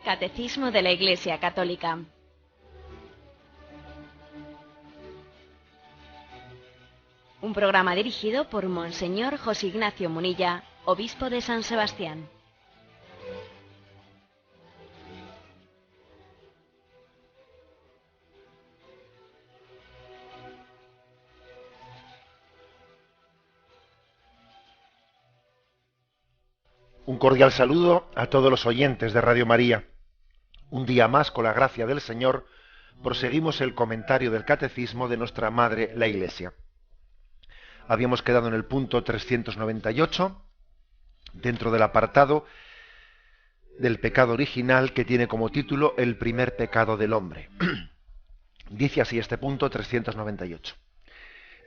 Catecismo de la Iglesia Católica. Un programa dirigido por Monseñor José Ignacio Munilla, obispo de San Sebastián. Un cordial saludo a todos los oyentes de Radio María. Un día más, con la gracia del Señor, proseguimos el comentario del Catecismo de nuestra Madre, la Iglesia. Habíamos quedado en el punto 398, dentro del apartado del pecado original, que tiene como título El primer pecado del hombre. Dice así este punto 398.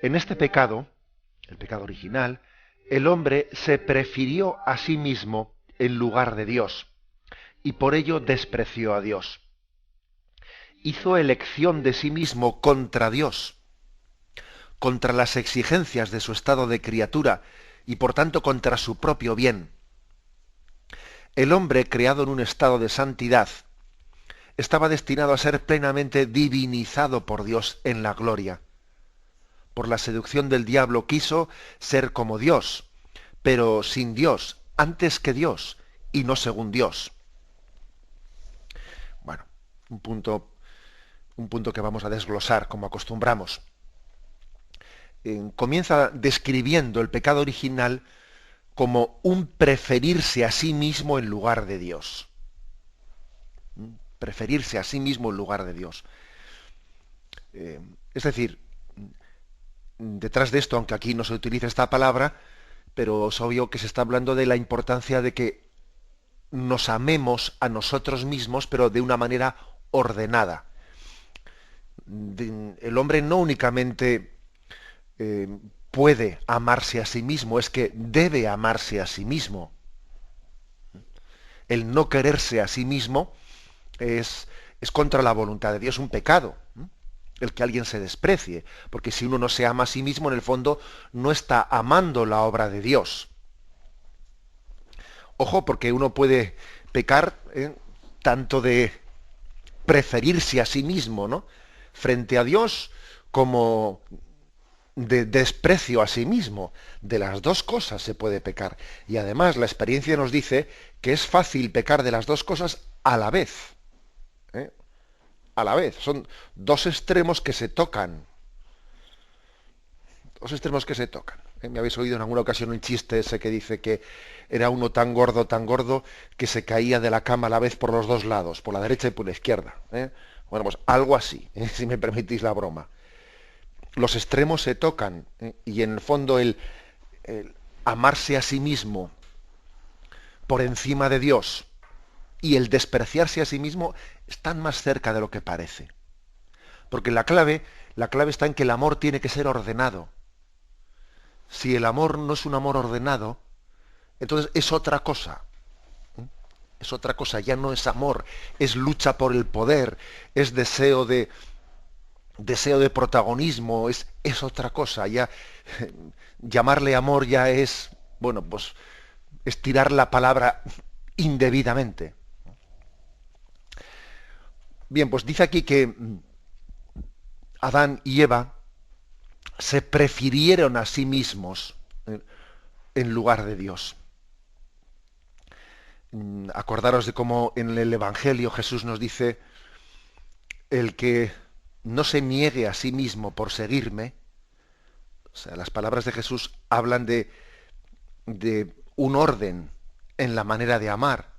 En este pecado, el pecado original, el hombre se prefirió a sí mismo en lugar de Dios, y por ello despreció a Dios. Hizo elección de sí mismo contra Dios, contra las exigencias de su estado de criatura, y por tanto contra su propio bien. El hombre, creado en un estado de santidad, estaba destinado a ser plenamente divinizado por Dios en la gloria. Por la seducción del diablo quiso ser como Dios, pero sin Dios, antes que Dios, y no según Dios. Bueno, un punto que vamos a desglosar, como acostumbramos. Comienza describiendo el pecado original como un preferirse a sí mismo en lugar de Dios. Preferirse a sí mismo en lugar de Dios. Es decir, detrás de esto, aunque aquí no se utiliza esta palabra, pero es obvio que se está hablando de la importancia de que nos amemos a nosotros mismos, pero de una manera ordenada. El hombre no únicamente puede amarse a sí mismo, es que debe amarse a sí mismo. El no quererse a sí mismo es contra la voluntad de Dios, un pecado. El que alguien se desprecie, porque si uno no se ama a sí mismo, en el fondo no está amando la obra de Dios. Ojo, porque uno puede pecar tanto de preferirse a sí mismo, ¿no?, frente a Dios, como de desprecio a sí mismo. De las dos cosas se puede pecar. Y además la experiencia nos dice que es fácil pecar de las dos cosas a la vez. A la vez. Son dos extremos que se tocan. Dos extremos que se tocan. Me habéis oído en alguna ocasión un chiste ese que dice que era uno tan gordo, que se caía de la cama a la vez por los dos lados, por la derecha y por la izquierda. Bueno, pues algo así, si me permitís la broma. Los extremos se tocan, y en el fondo el amarse a sí mismo por encima de Dios y el despreciarse a sí mismo están más cerca de lo que parece. Porque la clave está en que el amor tiene que ser ordenado. Si el amor no es un amor ordenado, entonces es otra cosa. Es otra cosa, ya no es amor, es lucha por el poder, es deseo de protagonismo, es otra cosa. Ya llamarle amor ya es, bueno, pues estirar la palabra indebidamente. Bien, pues dice aquí que Adán y Eva se prefirieron a sí mismos en lugar de Dios. Acordaros de cómo en el Evangelio Jesús nos dice: el que no se niegue a sí mismo por seguirme. O sea, las palabras de Jesús hablan de un orden en la manera de amar.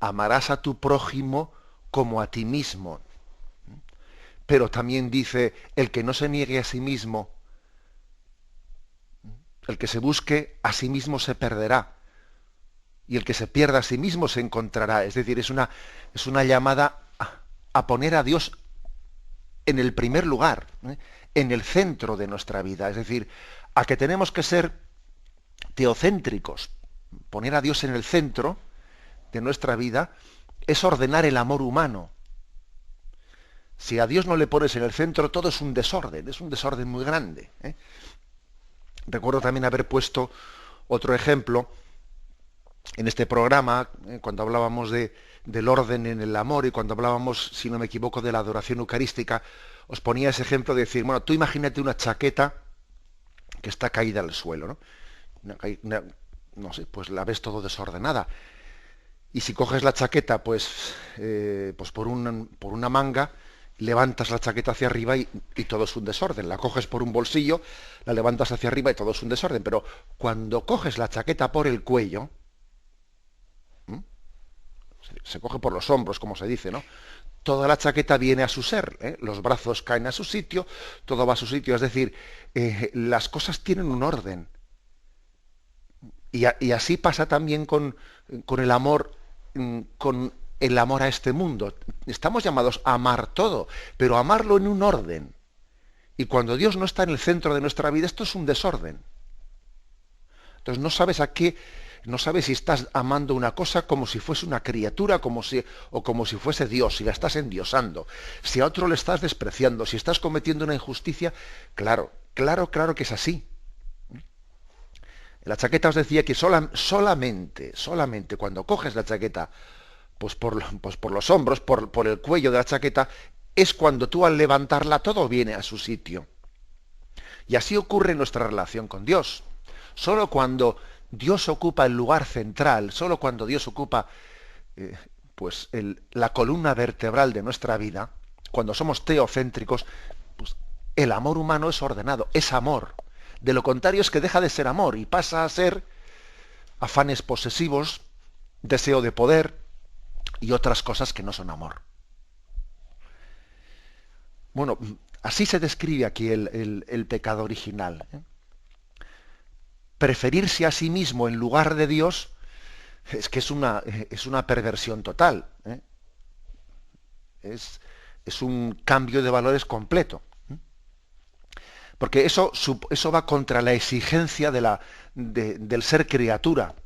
Amarás a tu prójimo como a ti mismo. Pero también dice: el que no se niegue a sí mismo, el que se busque a sí mismo se perderá, y el que se pierda a sí mismo se encontrará. Es decir, es una llamada a poner a Dios en el primer lugar, en el centro de nuestra vida. Es decir, a que tenemos que ser teocéntricos. Poner a Dios en el centro de nuestra vida es ordenar el amor humano. Si a Dios no le pones en el centro, todo es un desorden muy grande. Recuerdo también haber puesto otro ejemplo en este programa, cuando hablábamos del orden en el amor y cuando hablábamos, si no me equivoco, de la adoración eucarística, os ponía ese ejemplo de decir, bueno, tú imagínate una chaqueta que está caída al suelo, ¿no? No sé, pues la ves todo desordenada. Y si coges la chaqueta, pues por una manga, levantas la chaqueta hacia arriba y todo es un desorden. La coges por un bolsillo, la levantas hacia arriba y todo es un desorden. Pero cuando coges la chaqueta por el cuello, se coge por los hombros, como se dice, ¿no? Toda la chaqueta viene a su ser, ¿eh? Los brazos caen a su sitio, todo va a su sitio. Es decir, las cosas tienen un orden. Y así pasa también con el amor, con el amor a este mundo. Estamos llamados a amar todo, pero a amarlo en un orden. Y cuando Dios no está en el centro de nuestra vida, esto es un desorden. Entonces no sabes si estás amando una cosa como si fuese una criatura, o como si fuese Dios, si la estás endiosando, si a otro le estás despreciando, si estás cometiendo una injusticia. Claro que es así. La chaqueta os decía que solamente cuando coges la chaqueta, pues por los hombros, por el cuello de la chaqueta, es cuando tú al levantarla todo viene a su sitio. Y así ocurre en nuestra relación con Dios. Solo cuando Dios ocupa el lugar central, solo cuando Dios ocupa la columna vertebral de nuestra vida, cuando somos teocéntricos, pues el amor humano es ordenado, es amor. De lo contrario es que deja de ser amor y pasa a ser afanes posesivos, deseo de poder y otras cosas que no son amor. Bueno, así se describe aquí el pecado original, ¿eh? Preferirse a sí mismo en lugar de Dios es que es una perversión total, ¿eh? Es un cambio de valores completo. Porque eso va contra la exigencia del ser criatura.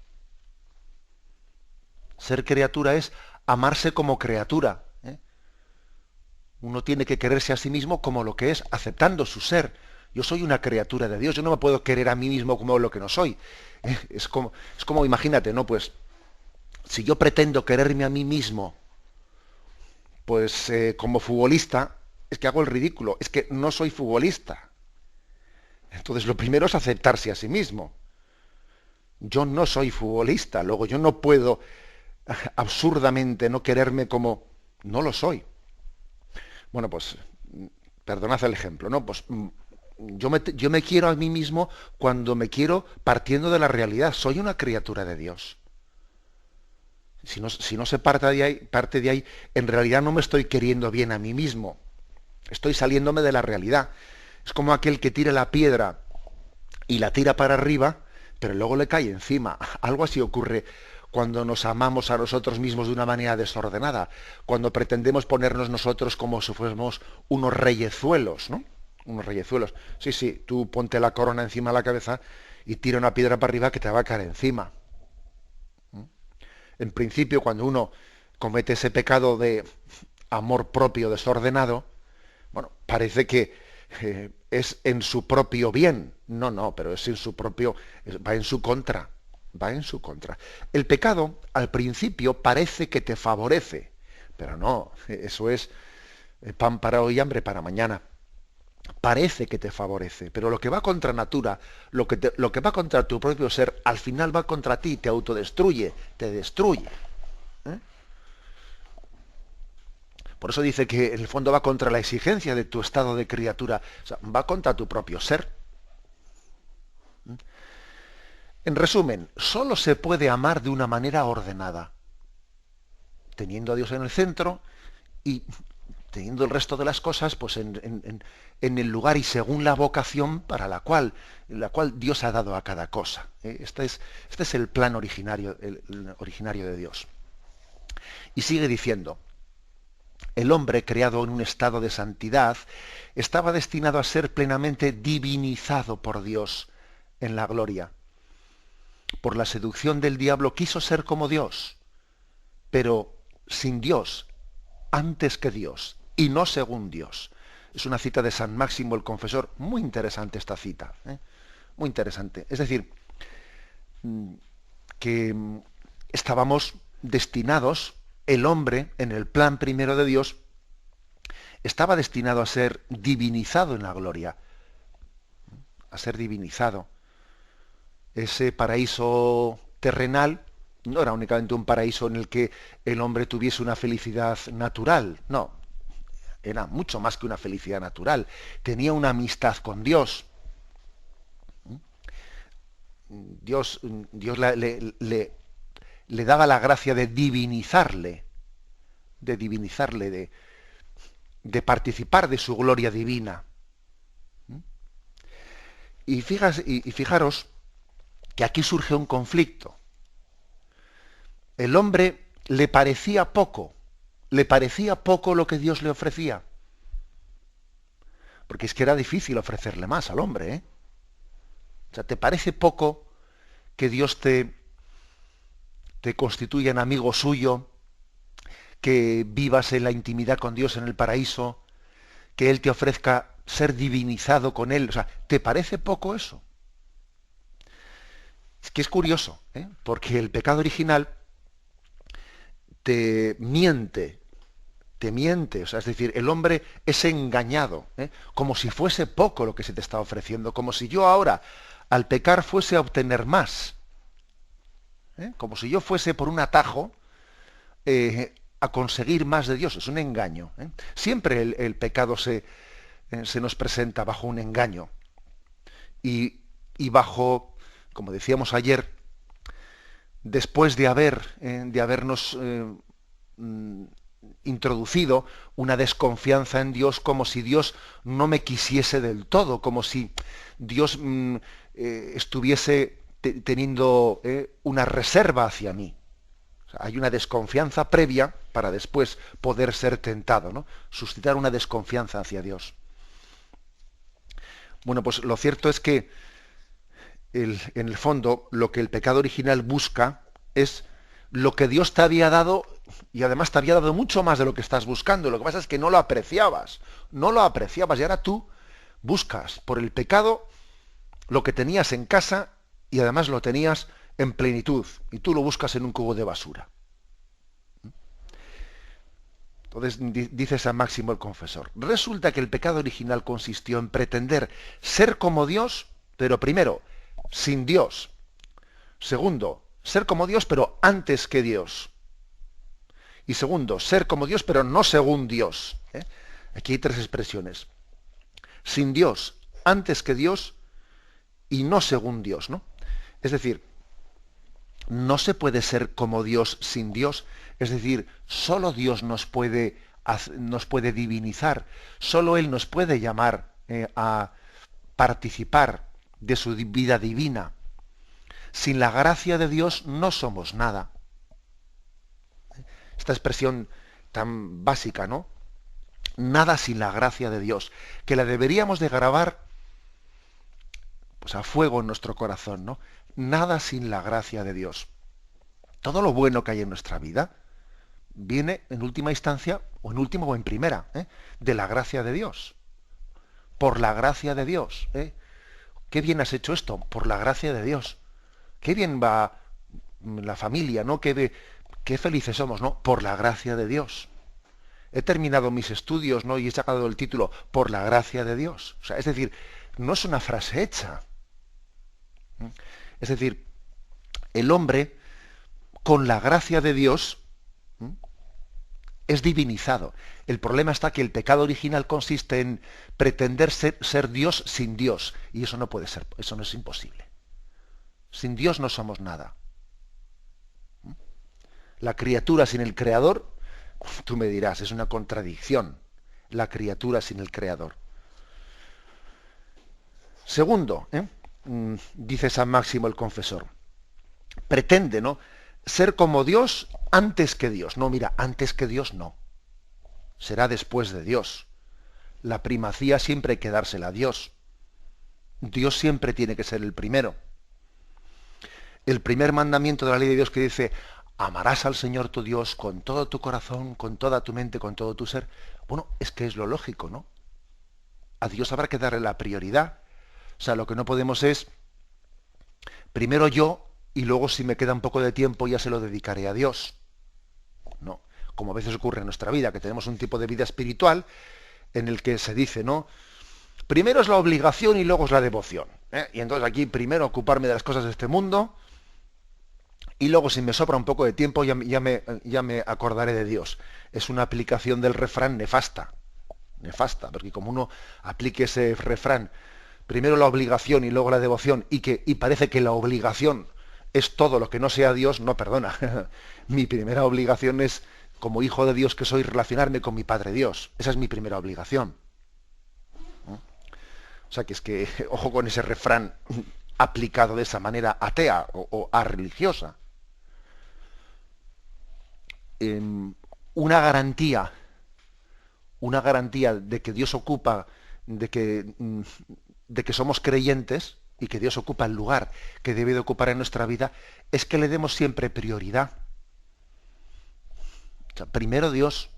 Ser criatura es amarse como criatura, ¿eh? Uno tiene que quererse a sí mismo como lo que es, aceptando su ser. Yo soy una criatura de Dios, yo no me puedo querer a mí mismo como lo que no soy. Es como, imagínate, ¿no? Pues, si yo pretendo quererme a mí mismo, pues como futbolista, es que hago el ridículo, es que no soy futbolista. Entonces lo primero es aceptarse a sí mismo. Yo no soy futbolista, luego yo no puedo absurdamente no quererme como no lo soy. Bueno, pues perdonad el ejemplo, ¿no? Pues yo me quiero a mí mismo cuando me quiero partiendo de la realidad. Soy una criatura de Dios. Si no se parte de ahí, en realidad no me estoy queriendo bien a mí mismo. Estoy saliéndome de la realidad. Es como aquel que tira la piedra y la tira para arriba, pero luego le cae encima. Algo así ocurre cuando nos amamos a nosotros mismos de una manera desordenada, cuando pretendemos ponernos nosotros como si fuésemos unos reyezuelos, ¿no? Unos reyezuelos. Sí, tú ponte la corona encima de la cabeza y tira una piedra para arriba que te va a caer encima. En principio, cuando uno comete ese pecado de amor propio desordenado, bueno, parece que es en su propio bien. No, pero es en su propio, va en su contra. Va en su contra. El pecado, al principio, parece que te favorece, pero no, eso es pan para hoy y hambre para mañana. Parece que te favorece, pero lo que va contra natura, lo que va contra tu propio ser, al final va contra ti, te autodestruye, te destruye. ¿Eh? Por eso dice que en el fondo va contra la exigencia de tu estado de criatura, o sea, va contra tu propio ser. En resumen, solo se puede amar de una manera ordenada, teniendo a Dios en el centro y teniendo el resto de las cosas pues en el lugar y según la vocación para la cual Dios ha dado a cada cosa. Este es el plan originario, el originario de Dios. Y sigue diciendo, el hombre creado en un estado de santidad estaba destinado a ser plenamente divinizado por Dios en la gloria. Por la seducción del diablo quiso ser como Dios, pero sin Dios, antes que Dios, y no según Dios. Es una cita de San Máximo el Confesor, muy interesante esta cita, muy interesante. Es decir, que estábamos destinados, el hombre, en el plan primero de Dios, estaba destinado a ser divinizado en la gloria, a ser divinizado. Ese paraíso terrenal no era únicamente un paraíso en el que el hombre tuviese una felicidad natural, no, era mucho más que una felicidad natural, tenía una amistad con Dios. Dios le daba la gracia de divinizarle, de participar de su gloria divina. Y fijaros que aquí surge un conflicto. El hombre le parecía poco lo que Dios le ofrecía. Porque es que era difícil ofrecerle más al hombre, ¿eh? O sea, ¿te parece poco que Dios te constituya en amigo suyo, que vivas en la intimidad con Dios en el paraíso, que Él te ofrezca ser divinizado con Él? O sea, ¿te parece poco eso? Es que es curioso, ¿eh? Porque el pecado original te miente, o sea, es decir, el hombre es engañado, ¿eh? Como si fuese poco lo que se te está ofreciendo, como si yo ahora, al pecar, fuese a obtener más, ¿eh? Como si yo fuese por un atajo a conseguir más de Dios. Es un engaño, ¿eh? Siempre el pecado se nos presenta bajo un engaño y bajo, como decíamos ayer, después de habernos introducido una desconfianza en Dios, como si Dios no me quisiese del todo, como si Dios estuviese teniendo una reserva hacia mí. O sea, hay una desconfianza previa para después poder ser tentado, ¿no? Suscitar una desconfianza hacia Dios. Bueno, pues lo cierto es que en el fondo lo que el pecado original busca es lo que Dios te había dado, y además te había dado mucho más de lo que estás buscando. Lo que pasa es que no lo apreciabas, y ahora tú buscas por el pecado lo que tenías en casa y además lo tenías en plenitud, y tú lo buscas en un cubo de basura. Entonces dice San Máximo el Confesor: resulta que el pecado original consistió en pretender ser como Dios, pero primero, sin Dios. Segundo, ser como Dios, pero antes que Dios. Y segundo, ser como Dios, pero no según Dios, ¿eh? Aquí hay tres expresiones: sin Dios, antes que Dios y no según Dios, ¿no? Es decir, no se puede ser como Dios sin Dios. Es decir, solo Dios nos puede divinizar, solo Él nos puede llamar a participar de su vida divina. Sin la gracia de Dios no somos nada. Esta expresión tan básica, ¿no? Nada sin la gracia de Dios, que la deberíamos de grabar pues a fuego en nuestro corazón, ¿no? Nada sin la gracia de Dios. Todo lo bueno que hay en nuestra vida viene en última instancia, o en última o en primera, de la gracia de Dios. Por la gracia de Dios. ¿Qué bien has hecho esto? Por la gracia de Dios. Qué bien va la familia, ¿no? Qué felices somos, ¿no? Por la gracia de Dios. He terminado mis estudios, ¿no? Y he sacado el título por la gracia de Dios. O sea, es decir, no es una frase hecha. Es decir, el hombre, con la gracia de Dios, es divinizado. El problema está que el pecado original consiste en pretender ser Dios sin Dios. Y eso no puede ser, eso no es imposible. Sin Dios no somos nada. La criatura sin el Creador, tú me dirás, es una contradicción. La criatura sin el Creador. Segundo, dice San Máximo el Confesor, pretende, ¿no?, ser como Dios antes que Dios. No, mira, antes que Dios no. Será después de Dios. La primacía siempre hay que dársela a Dios. Dios siempre tiene que ser el primero. El primer mandamiento de la ley de Dios que dice: amarás al Señor tu Dios con todo tu corazón, con toda tu mente, con todo tu ser. Bueno, es que es lo lógico, ¿no? A Dios habrá que darle la prioridad. O sea, lo que no podemos es primero yo y luego si me queda un poco de tiempo ya se lo dedicaré a Dios. No, como a veces ocurre en nuestra vida, que tenemos un tipo de vida espiritual en el que se dice, ¿no? Primero es la obligación y luego es la devoción, ¿eh? Y entonces aquí primero ocuparme de las cosas de este mundo y luego si me sobra un poco de tiempo ya me acordaré de Dios. Es una aplicación del refrán nefasta, porque como uno aplique ese refrán, primero la obligación y luego la devoción, y parece que la obligación es todo lo que no sea Dios, no, perdona. Mi primera obligación es, como hijo de Dios que soy, relacionarme con mi Padre Dios. Esa es mi primera obligación. O sea, que es que, ojo con ese refrán aplicado de esa manera atea o religiosa. Una garantía de que Dios ocupa, de que somos creyentes y que Dios ocupa el lugar que debe de ocupar en nuestra vida, es que le demos siempre prioridad. O sea, primero Dios,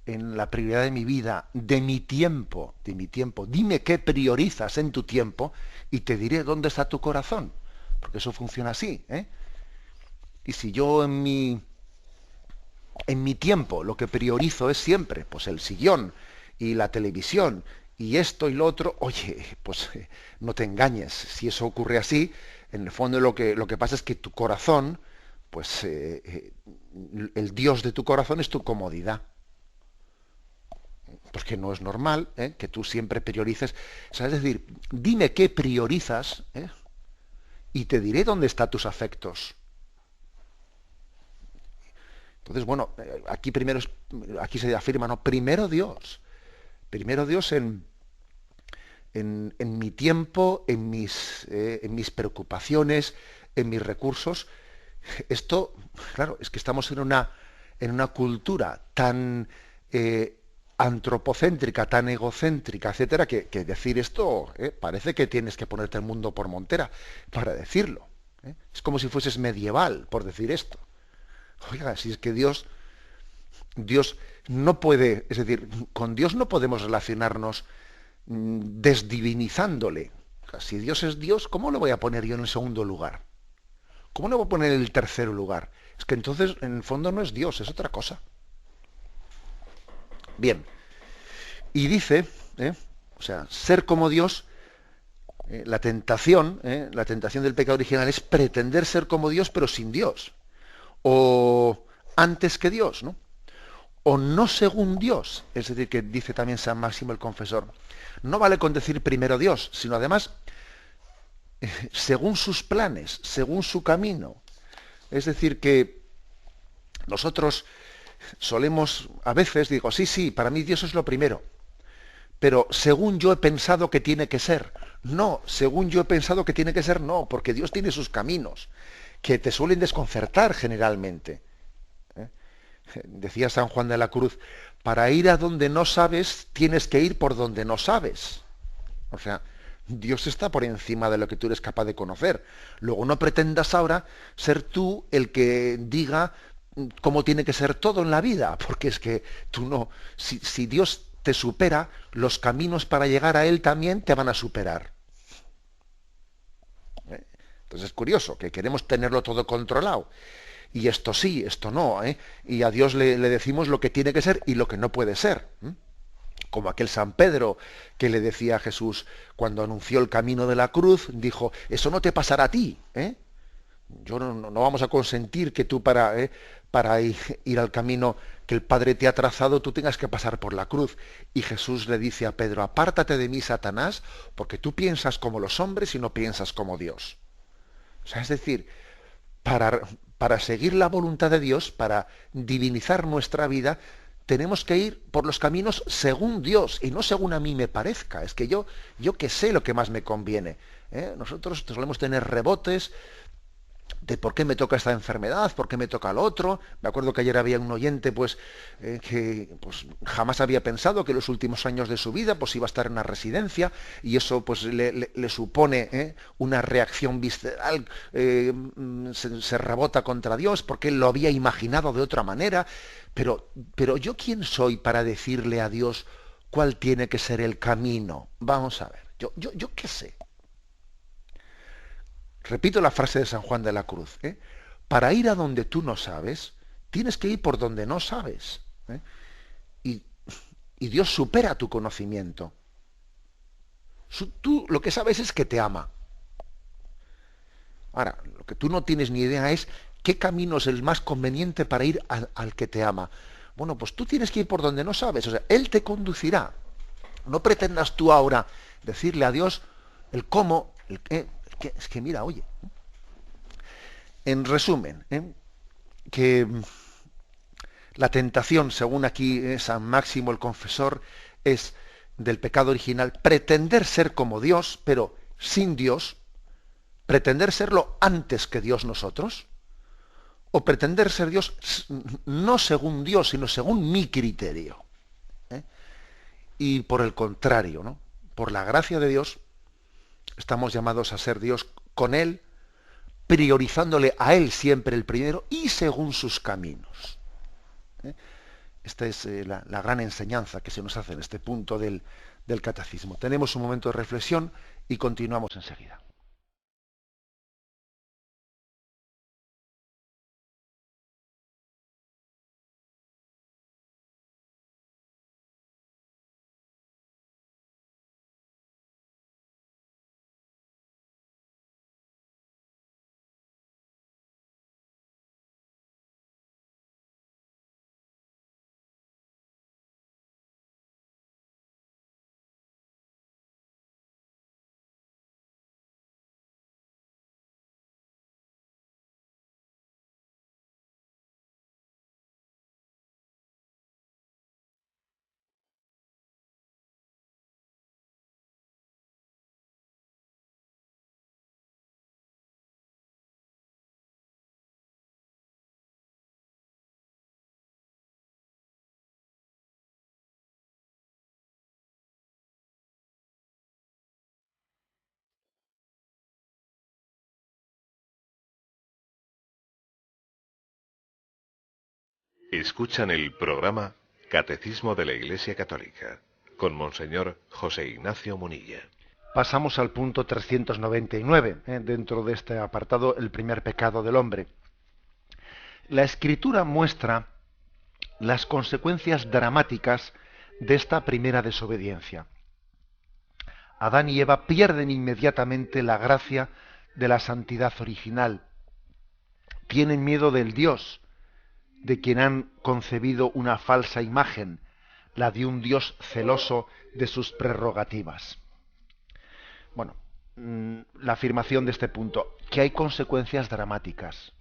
en la prioridad de mi vida, de mi tiempo. Dime qué priorizas en tu tiempo y te diré dónde está tu corazón. Porque eso funciona así, ¿eh? Y si yo en mi tiempo lo que priorizo es siempre pues el sillón y la televisión y esto y lo otro, oye, pues no te engañes. Si eso ocurre así, en el fondo lo que pasa es que tu corazón, pues el Dios de tu corazón es tu comodidad. Porque no es normal, ¿eh?, que tú siempre priorices. O sea, es decir, dime qué priorizas, ¿eh?, y te diré dónde están tus afectos. Entonces, bueno, aquí se afirma, ¿no? Primero Dios en mi tiempo, en mis preocupaciones, en mis recursos. Esto, claro, es que estamos en una cultura tan antropocéntrica, tan egocéntrica, etcétera, que decir esto parece que tienes que ponerte el mundo por montera para decirlo. Es como si fueses medieval por decir esto. Oiga, si es que Dios no puede, es decir, con Dios no podemos relacionarnos desdivinizándole. O sea, si Dios es Dios, ¿cómo lo voy a poner yo en el segundo lugar? ¿Cómo lo voy a poner en el tercer lugar? Es que entonces, en el fondo, no es Dios, es otra cosa. Bien, y dice, o sea, ser como Dios, la tentación del pecado original es pretender ser como Dios, pero sin Dios. O antes que Dios, ¿no? O no según Dios, es decir, que dice también San Máximo el Confesor. No vale con decir primero Dios, sino además según sus planes, según su camino. Es decir, que nosotros solemos, a veces digo, sí, para mí Dios es lo primero, pero según yo he pensado que tiene que ser. No, según yo he pensado que tiene que ser, no, porque Dios tiene sus caminos, que te suelen desconcertar generalmente. Decía San Juan de la Cruz, para ir a donde no sabes, tienes que ir por donde no sabes. O sea, Dios está por encima de lo que tú eres capaz de conocer. Luego no pretendas ahora ser tú el que diga cómo tiene que ser todo en la vida, porque es que tú no, si Dios te supera, los caminos para llegar a Él también te van a superar. Entonces es curioso, que queremos tenerlo todo controlado. Y esto sí, esto no, y a Dios le decimos lo que tiene que ser y lo que no puede ser. Como aquel San Pedro que le decía a Jesús cuando anunció el camino de la cruz, dijo, eso no te pasará a ti, yo no vamos a consentir que tú para ir al camino que el Padre te ha trazado, tú tengas que pasar por la cruz. Y Jesús le dice a Pedro, apártate de mí, Satanás, porque tú piensas como los hombres y no piensas como Dios. O sea, es decir, para seguir la voluntad de Dios, para divinizar nuestra vida, tenemos que ir por los caminos según Dios y no según a mí me parezca. Es que yo que sé lo que más me conviene. Nosotros solemos tener rebotes de por qué me toca esta enfermedad, por qué me toca lo otro. Me acuerdo que ayer había un oyente que jamás había pensado que en los últimos años de su vida iba a estar en una residencia y eso le supone una reacción visceral, se rebota contra Dios porque él lo había imaginado de otra manera. Pero ¿yo quién soy para decirle a Dios cuál tiene que ser el camino? Vamos a ver, yo qué sé. Repito la frase de San Juan de la Cruz, ¿eh? Para ir a donde tú no sabes, tienes que ir por donde no sabes. ¿Eh? Y, y Dios supera tu conocimiento. Tú lo que sabes es que te ama. Ahora, lo que tú no tienes ni idea es qué camino es el más conveniente para ir al que te ama. Bueno, pues tú tienes que ir por donde no sabes. O sea, Él te conducirá. No pretendas tú ahora decirle a Dios el cómo, el qué. Es que mira, oye. En resumen, que la tentación, según aquí San Máximo el Confesor, es del pecado original pretender ser como Dios, pero sin Dios, pretender serlo antes que Dios nosotros, o pretender ser Dios no según Dios, sino según mi criterio. ¿Eh? Y por el contrario, ¿no? Por la gracia de Dios, estamos llamados a ser Dios con Él, priorizándole a Él siempre el primero y según sus caminos. ¿Eh? Esta es la gran enseñanza que se nos hace en este punto del catecismo. Tenemos un momento de reflexión y continuamos enseguida. Escuchan el programa Catecismo de la Iglesia Católica con Monseñor José Ignacio Munilla. Pasamos al punto 399, dentro de este apartado, el primer pecado del hombre. La Escritura muestra las consecuencias dramáticas de esta primera desobediencia. Adán y Eva pierden inmediatamente la gracia de la santidad original. Tienen miedo del Dios, de quien han concebido una falsa imagen, la de un Dios celoso de sus prerrogativas. Bueno, la afirmación de este punto, que hay consecuencias dramáticas.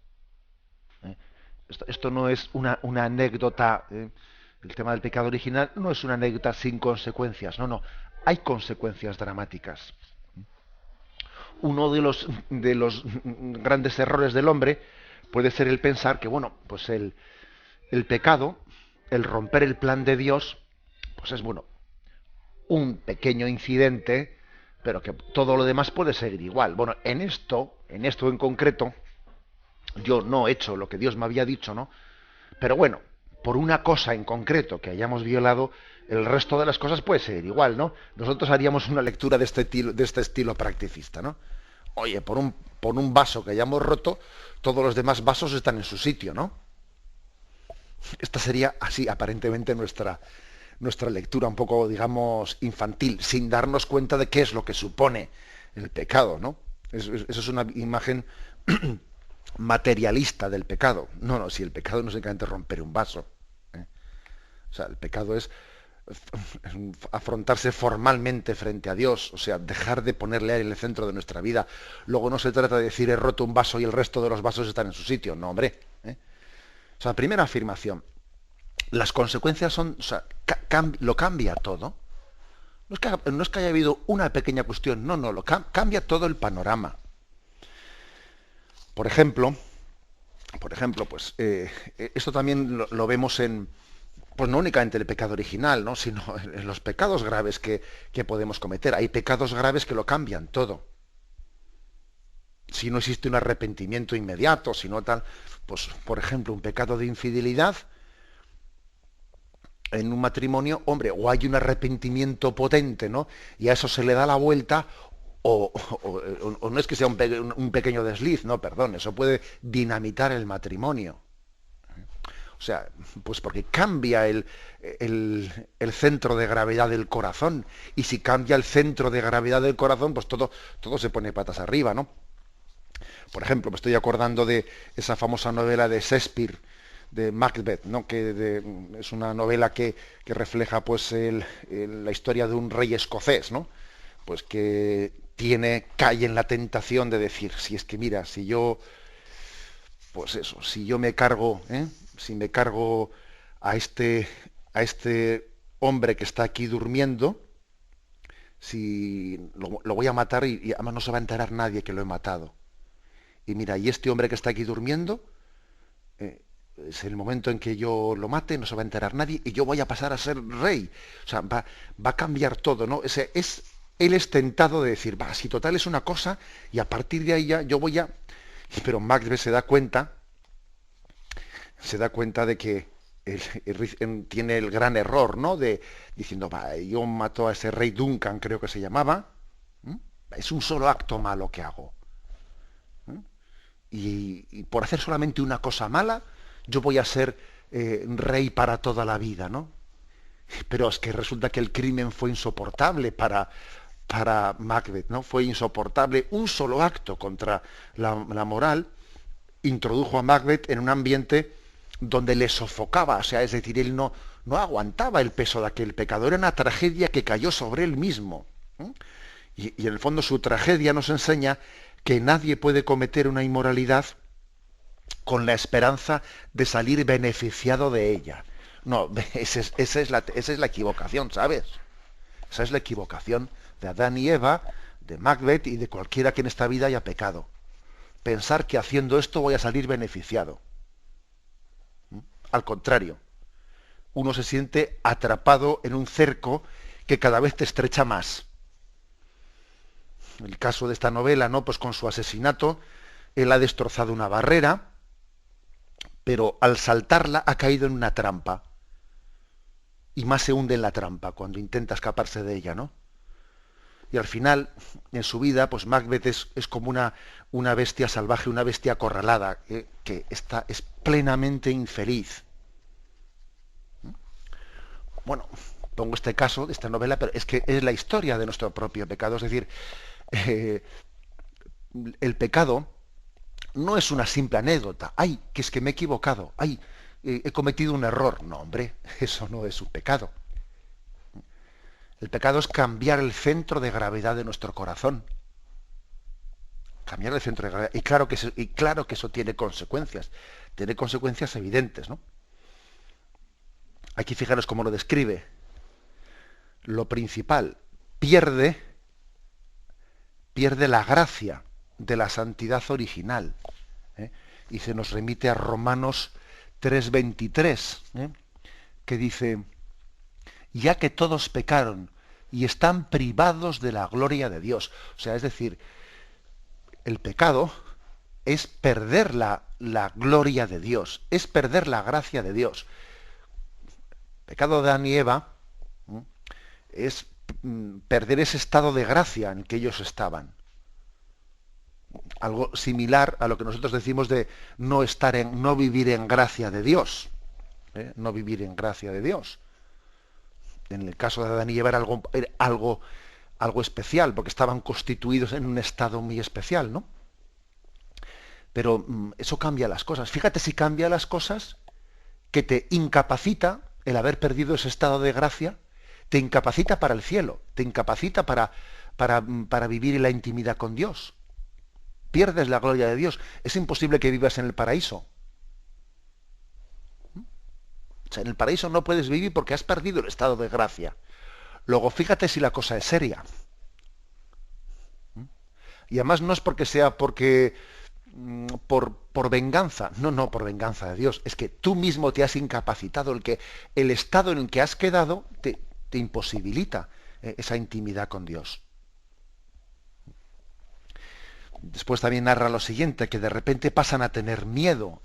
Esto no es una anécdota, el tema del pecado original no es una anécdota sin consecuencias, no, hay consecuencias dramáticas. Uno de los grandes errores del hombre puede ser el pensar que, bueno, pues el pecado, el romper el plan de Dios, pues es, bueno, un pequeño incidente, pero que todo lo demás puede seguir igual. Bueno, en esto en concreto, yo no he hecho lo que Dios me había dicho, ¿no? Pero bueno, por una cosa en concreto que hayamos violado, el resto de las cosas puede seguir igual, ¿no? Nosotros haríamos una lectura de este estilo practicista, ¿no? Oye, por un vaso que hayamos roto, todos los demás vasos están en su sitio, ¿no? Esta sería así, aparentemente, nuestra lectura un poco, digamos, infantil, sin darnos cuenta de qué es lo que supone el pecado, ¿no? Eso es una imagen materialista del pecado. No, si el pecado no es únicamente romper un vaso. O sea, el pecado es afrontarse formalmente frente a Dios, o sea, dejar de ponerle a Él en el centro de nuestra vida. Luego no se trata de decir he roto un vaso y el resto de los vasos están en su sitio. No, hombre. O sea, primera afirmación. Las consecuencias son, o sea, lo cambia todo. No es que haya habido una pequeña cuestión, no, cambia todo el panorama. Por ejemplo, pues esto también lo vemos pues no únicamente en el pecado original, ¿no? Sino en los pecados graves que podemos cometer. Hay pecados graves que lo cambian todo. Si no existe un arrepentimiento inmediato, si no tal, pues por ejemplo, un pecado de infidelidad en un matrimonio, hombre, o hay un arrepentimiento potente, ¿no? Y a eso se le da la vuelta, o no es que sea un pequeño desliz, no, perdón, eso puede dinamitar el matrimonio. O sea, pues porque cambia el centro de gravedad del corazón. Y si cambia el centro de gravedad del corazón, pues todo se pone patas arriba, ¿no? Por ejemplo, me estoy acordando de esa famosa novela de Shakespeare, de Macbeth, ¿no? Es una novela que refleja pues la historia de un rey escocés, ¿no? Pues que cae en la tentación de decir, si es que mira, si yo me cargo, si me cargo a este hombre que está aquí durmiendo, si lo voy a matar y además no se va a enterar nadie que lo he matado. Y mira, y este hombre que está aquí durmiendo, es el momento en que yo lo mate, no se va a enterar nadie y yo voy a pasar a ser rey. O sea, va a cambiar todo, ¿no? Él es tentado de decir, si total es una cosa y a partir de ahí ya yo voy a... Pero Macbeth se da cuenta de que tiene el gran error, ¿no? Diciendo, yo mato a ese rey Duncan, creo que se llamaba. Es un solo acto malo que hago. Y por hacer solamente una cosa mala, yo voy a ser rey para toda la vida, ¿no? Pero es que resulta que el crimen fue insoportable para Macbeth, ¿no? Fue insoportable. Un solo acto contra la moral introdujo a Macbeth en un ambiente donde le sofocaba, o sea, es decir, él no aguantaba el peso de aquel pecado, era una tragedia que cayó sobre él mismo. Y en el fondo su tragedia nos enseña que nadie puede cometer una inmoralidad con la esperanza de salir beneficiado de ella. No, esa es la equivocación, ¿sabes? Esa es la equivocación de Adán y Eva, de Macbeth y de cualquiera que en esta vida haya pecado. Pensar que haciendo esto voy a salir beneficiado. Al contrario, uno se siente atrapado en un cerco que cada vez te estrecha más. El caso de esta novela, ¿no? Pues con su asesinato, él ha destrozado una barrera, pero al saltarla ha caído en una trampa. Y más se hunde en la trampa cuando intenta escaparse de ella, ¿no? Y al final, en su vida, pues Macbeth es como una bestia salvaje, una bestia acorralada, que es plenamente infeliz. Bueno, pongo este caso, de esta novela, pero es que es la historia de nuestro propio pecado. Es decir, el pecado no es una simple anécdota. ¡Ay, que es que me he equivocado! ¡Ay, he cometido un error! No, hombre, eso no es un pecado. El pecado es cambiar el centro de gravedad de nuestro corazón. Cambiar el centro de gravedad. Y claro que eso tiene consecuencias. Tiene consecuencias evidentes, ¿no? Aquí fijaros cómo lo describe. Lo principal, pierde la gracia de la santidad original. Y se nos remite a Romanos 3:23, que dice, ya que todos pecaron y están privados de la gloria de Dios. O sea, es decir, el pecado es perder la gloria de Dios, es perder la gracia de Dios. El pecado de Adán y Eva es perder ese estado de gracia en que ellos estaban. Algo similar a lo que nosotros decimos de no vivir en gracia de Dios. No vivir en gracia de Dios. En el caso de Adán y Eva era algo especial, porque estaban constituidos en un estado muy especial, ¿no? Pero eso cambia las cosas. Fíjate si cambia las cosas, que te incapacita el haber perdido ese estado de gracia, te incapacita para el cielo, te incapacita para vivir en la intimidad con Dios. Pierdes la gloria de Dios. Es imposible que vivas en el paraíso. O sea, en el paraíso no puedes vivir porque has perdido el estado de gracia. Luego, fíjate si la cosa es seria. Y además no es porque sea por venganza. No, por venganza de Dios. Es que tú mismo te has incapacitado. El estado en el que has quedado te imposibilita esa intimidad con Dios. Después también narra lo siguiente, que de repente pasan a tener miedo,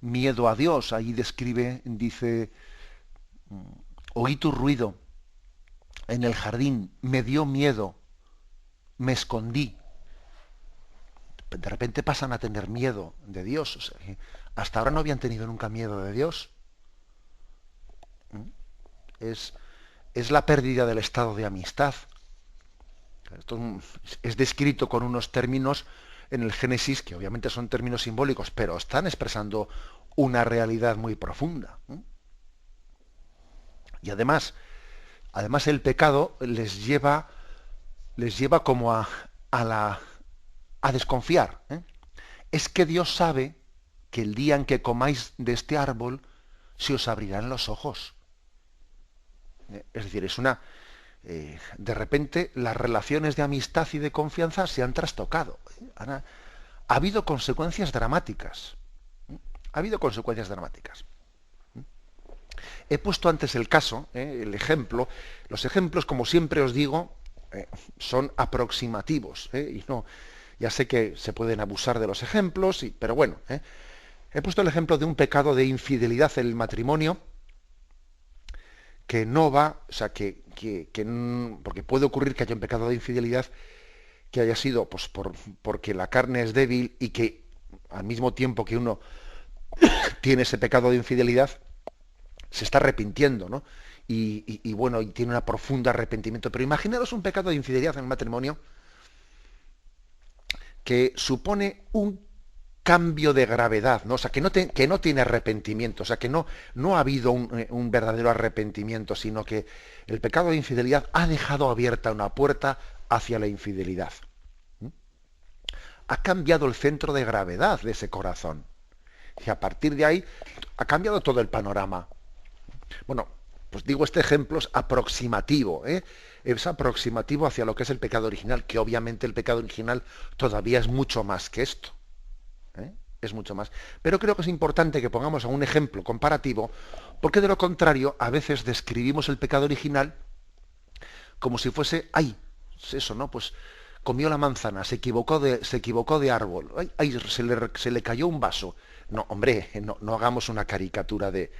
miedo a Dios. Ahí dice, oí tu ruido en el jardín, me dio miedo, me escondí. De repente pasan a tener miedo de Dios. O sea, hasta ahora no habían tenido nunca miedo de Dios. Es la pérdida del estado de amistad. Esto es descrito con unos términos en el Génesis que obviamente son términos simbólicos, pero están expresando una realidad muy profunda. Y además el pecado les lleva como a desconfiar. Es que Dios sabe que el día en que comáis de este árbol se os abrirán los ojos. Es decir, de repente las relaciones de amistad y de confianza se han trastocado. Ha habido consecuencias dramáticas. Ha habido consecuencias dramáticas. He puesto antes el caso, el ejemplo. Los ejemplos, como siempre os digo, son aproximativos. Y no, ya sé que se pueden abusar de los ejemplos, pero bueno. He puesto el ejemplo de un pecado de infidelidad en el matrimonio que no va, o sea, porque puede ocurrir que haya un pecado de infidelidad que haya sido pues porque la carne es débil y que al mismo tiempo que uno tiene ese pecado de infidelidad, se está arrepintiendo, ¿no? Y bueno, y tiene un profundo arrepentimiento. Pero imaginaros un pecado de infidelidad en el matrimonio que supone un cambio de gravedad, ¿no? O sea, que no tiene arrepentimiento, o sea, que no ha habido un verdadero arrepentimiento, sino que el pecado de infidelidad ha dejado abierta una puerta hacia la infidelidad. Ha cambiado el centro de gravedad de ese corazón. Y a partir de ahí ha cambiado todo el panorama. Bueno, pues digo, este ejemplo es aproximativo, es aproximativo hacia lo que es el pecado original, que obviamente el pecado original todavía es mucho más que esto. Es mucho más. Pero creo que es importante que pongamos a un ejemplo comparativo, porque de lo contrario, a veces describimos el pecado original como si fuese, eso, ¿no? Pues comió la manzana, se equivocó de árbol, se le cayó un vaso. No, hombre, no hagamos una caricatura de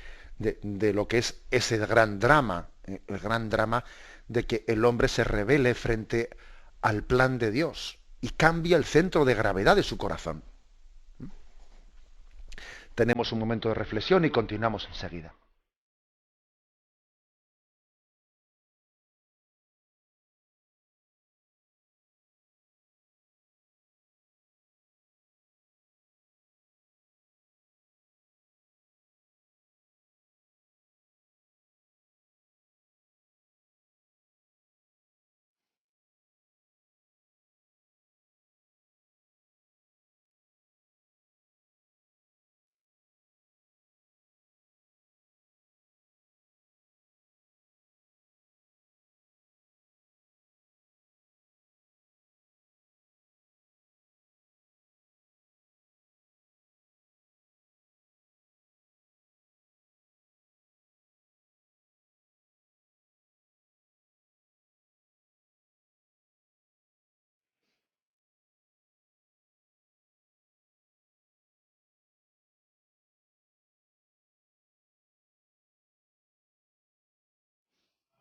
lo que es ese gran drama, el gran drama de que el hombre se rebele frente al plan de Dios y cambia el centro de gravedad de su corazón. Tenemos un momento de reflexión y continuamos enseguida.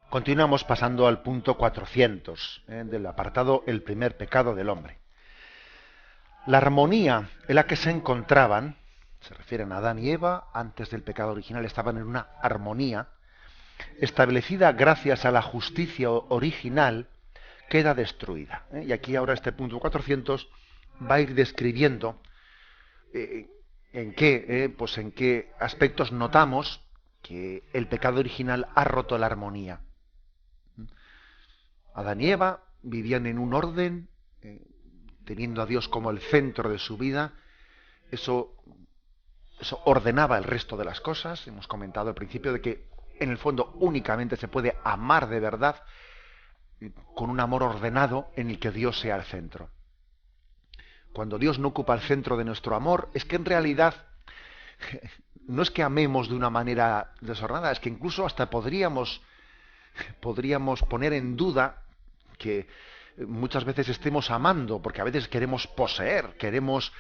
Continuamos pasando al punto 400 del apartado El primer pecado del hombre. La armonía en la que se encontraban, se refieren a Adán y Eva, antes del pecado original estaban en una armonía, establecida gracias a la justicia original, queda destruida. Y aquí ahora este punto 400 va a ir describiendo en qué aspectos notamos que el pecado original ha roto la armonía. Adán y Eva vivían en un orden, teniendo a Dios como el centro de su vida. Eso ordenaba el resto de las cosas. Hemos comentado al principio de que en el fondo únicamente se puede amar de verdad con un amor ordenado en el que Dios sea el centro. Cuando Dios no ocupa el centro de nuestro amor, es que en realidad no es que amemos de una manera desordenada, es que incluso hasta podríamos poner en duda que muchas veces estemos amando, porque a veces queremos poseer, queremos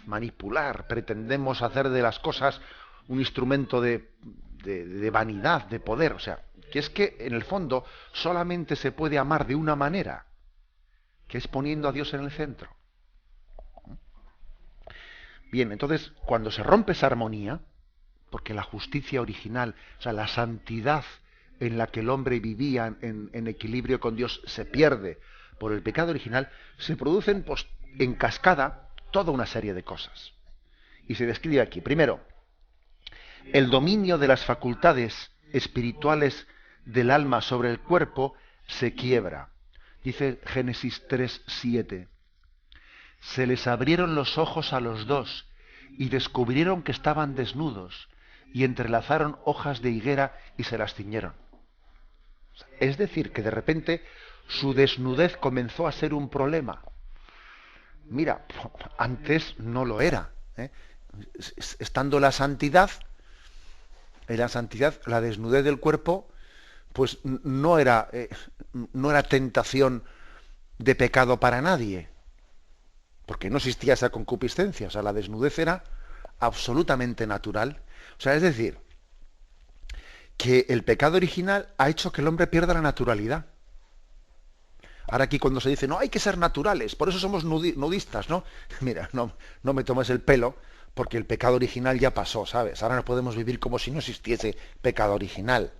manipular, pretendemos hacer de las cosas un instrumento de vanidad, de poder. O sea, que es que en el fondo solamente se puede amar de una manera, que es poniendo a Dios en el centro. Bien, entonces, cuando se rompe esa armonía, porque la justicia original, o sea, la santidad en la que el hombre vivía en equilibrio con Dios se pierde por el pecado original, se producen pues, en cascada toda una serie de cosas. Y se describe aquí, primero, el dominio de las facultades espirituales del alma sobre el cuerpo se quiebra. Dice Génesis 3:7. Se les abrieron los ojos a los dos y descubrieron que estaban desnudos y entrelazaron hojas de higuera y se las ciñeron. Es decir, que de repente su desnudez comenzó a ser un problema. Mira, antes no lo era, ¿eh? Estando en la santidad, la desnudez del cuerpo, pues no era tentación de pecado para nadie, porque no existía esa concupiscencia. O sea, la desnudez era absolutamente natural. O sea, es decir, que el pecado original ha hecho que el hombre pierda la naturalidad. Ahora aquí cuando se dice, no, hay que ser naturales, por eso somos nudistas, ¿no? Mira, no me tomes el pelo, porque el pecado original ya pasó, ¿sabes? Ahora no podemos vivir como si no existiese pecado original.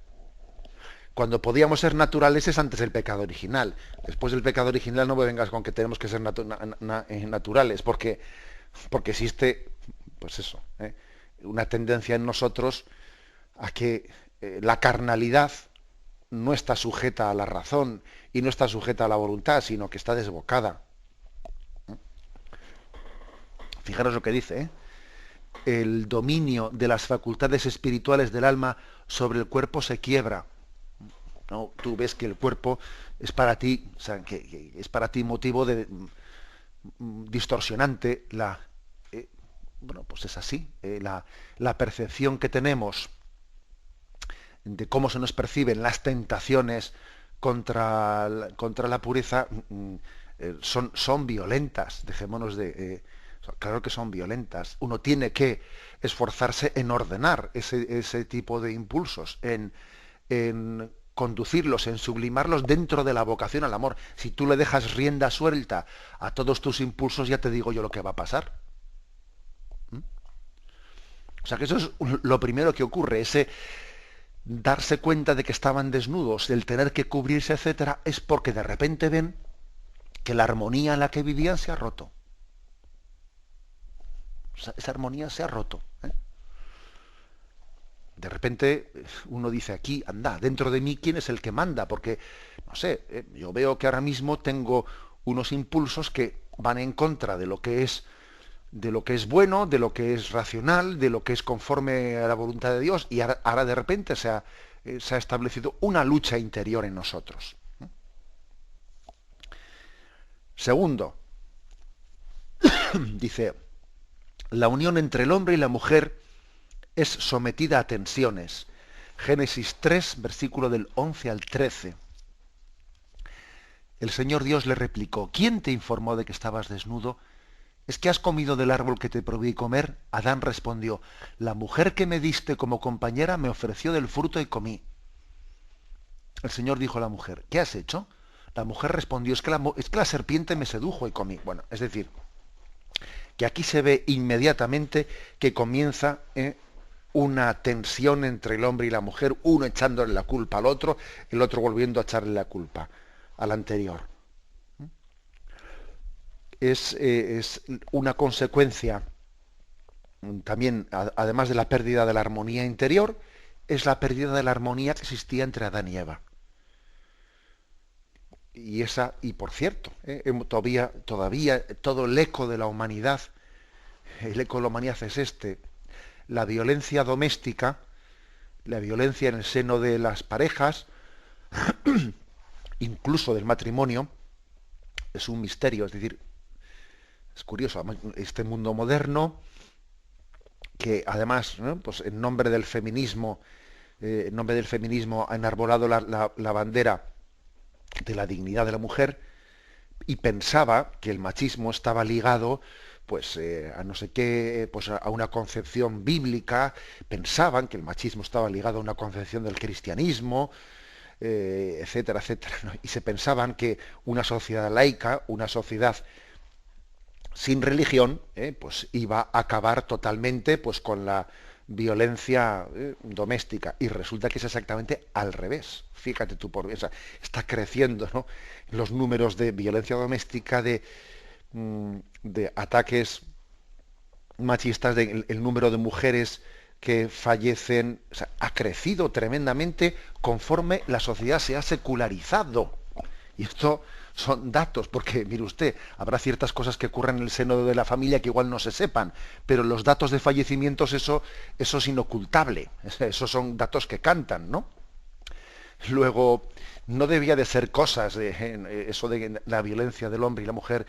Cuando podíamos ser naturales es antes del pecado original. Después del pecado original no me vengas con que tenemos que ser naturales, porque existe, pues eso, una tendencia en nosotros a que la carnalidad no está sujeta a la razón y no está sujeta a la voluntad, sino que está desbocada. Fijaros lo que dice, ¿eh? El dominio de las facultades espirituales del alma sobre el cuerpo se quiebra. ¿No? Tú ves que el cuerpo es para ti, o sea, que es para ti motivo de distorsionante bueno, pues es así, la percepción que tenemos de cómo se nos perciben las tentaciones contra la pureza son violentas. Dejémonos de... claro que son violentas. Uno tiene que esforzarse en ordenar ese tipo de impulsos, en conducirlos, en sublimarlos dentro de la vocación al amor. Si tú le dejas rienda suelta a todos tus impulsos, ya te digo yo lo que va a pasar. O sea que eso es lo primero que ocurre, ese darse cuenta de que estaban desnudos, el tener que cubrirse, etcétera, es porque de repente ven que la armonía en la que vivían se ha roto. O sea, esa armonía se ha roto, ¿eh? De repente uno dice aquí, anda, dentro de mí, ¿quién es el que manda? Porque, no sé, yo veo que ahora mismo tengo unos impulsos que van en contra de lo que es bueno, de lo que es racional, de lo que es conforme a la voluntad de Dios, y ahora de repente se ha establecido una lucha interior en nosotros. Segundo, dice, la unión entre el hombre y la mujer es sometida a tensiones. Génesis 3, versículo del 11 al 13. El Señor Dios le replicó, ¿quién te informó de que estabas desnudo? ¿Es que has comido del árbol que te prohibí comer? Adán respondió, la mujer que me diste como compañera me ofreció del fruto y comí. El Señor dijo a la mujer, ¿qué has hecho? La mujer respondió, es que la serpiente me sedujo y comí. Bueno, es decir, que aquí se ve inmediatamente que comienza una tensión entre el hombre y la mujer, uno echándole la culpa al otro, el otro volviendo a echarle la culpa al anterior. Es una consecuencia también, además de la pérdida de la armonía interior, es la pérdida de la armonía que existía entre Adán y Eva. Y por cierto, todavía todo el eco de la humanidad, el eco de la humanidad es la violencia doméstica, la violencia en el seno de las parejas, incluso del matrimonio, es un misterio. Es decir, es curioso, este mundo moderno, que además, ¿no?, pues en nombre del feminismo ha enarbolado la bandera de la dignidad de la mujer, y pensaba que el machismo estaba ligado pues a no sé qué, pues a una concepción bíblica. Pensaban que el machismo estaba ligado a una concepción del cristianismo, etcétera, etcétera, ¿no? Y se pensaban que una sociedad laica, una sociedad sin religión, pues iba a acabar totalmente pues con la violencia doméstica, y resulta que es exactamente al revés. Fíjate tú, o sea, está creciendo, ¿no?, los números de violencia doméstica, de ataques machistas, el número de mujeres que fallecen, o sea, ha crecido tremendamente conforme la sociedad se ha secularizado. Y esto son datos, porque mire usted, habrá ciertas cosas que ocurren en el seno de la familia que igual no se sepan, pero los datos de fallecimientos, eso es inocultable, esos son datos que cantan, ¿no? Luego, no debía de ser cosas, eso de la violencia del hombre y la mujer,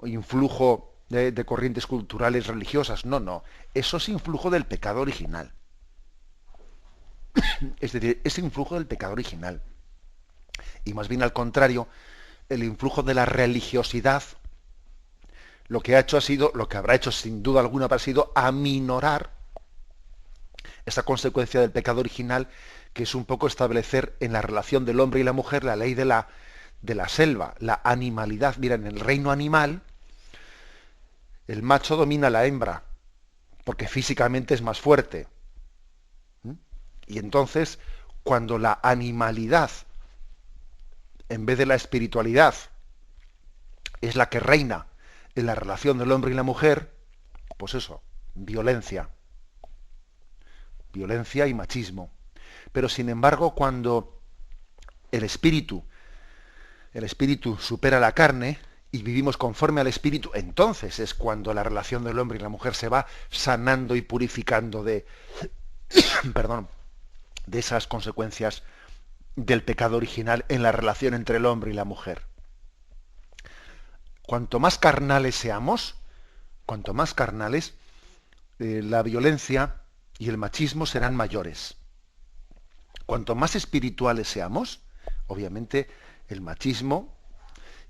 influjo de corrientes culturales religiosas, no, eso es influjo del pecado original. Es decir, es influjo del pecado original. Y más bien al contrario, el influjo de la religiosidad, lo que habrá hecho sin duda alguna, habrá sido aminorar esa consecuencia del pecado original, que es un poco establecer en la relación del hombre y la mujer la ley de la selva, la animalidad. Mira, en el reino animal, el macho domina a la hembra, porque físicamente es más fuerte. Y entonces, cuando la animalidad, en vez de la espiritualidad, es la que reina en la relación del hombre y la mujer, pues eso, violencia y machismo. Pero sin embargo, cuando el espíritu supera la carne y vivimos conforme al espíritu, entonces es cuando la relación del hombre y la mujer se va sanando y purificando de perdón, de esas consecuencias del pecado original en la relación entre el hombre y la mujer. Cuanto más carnales seamos, la violencia y el machismo serán mayores. Cuanto más espirituales seamos, obviamente el machismo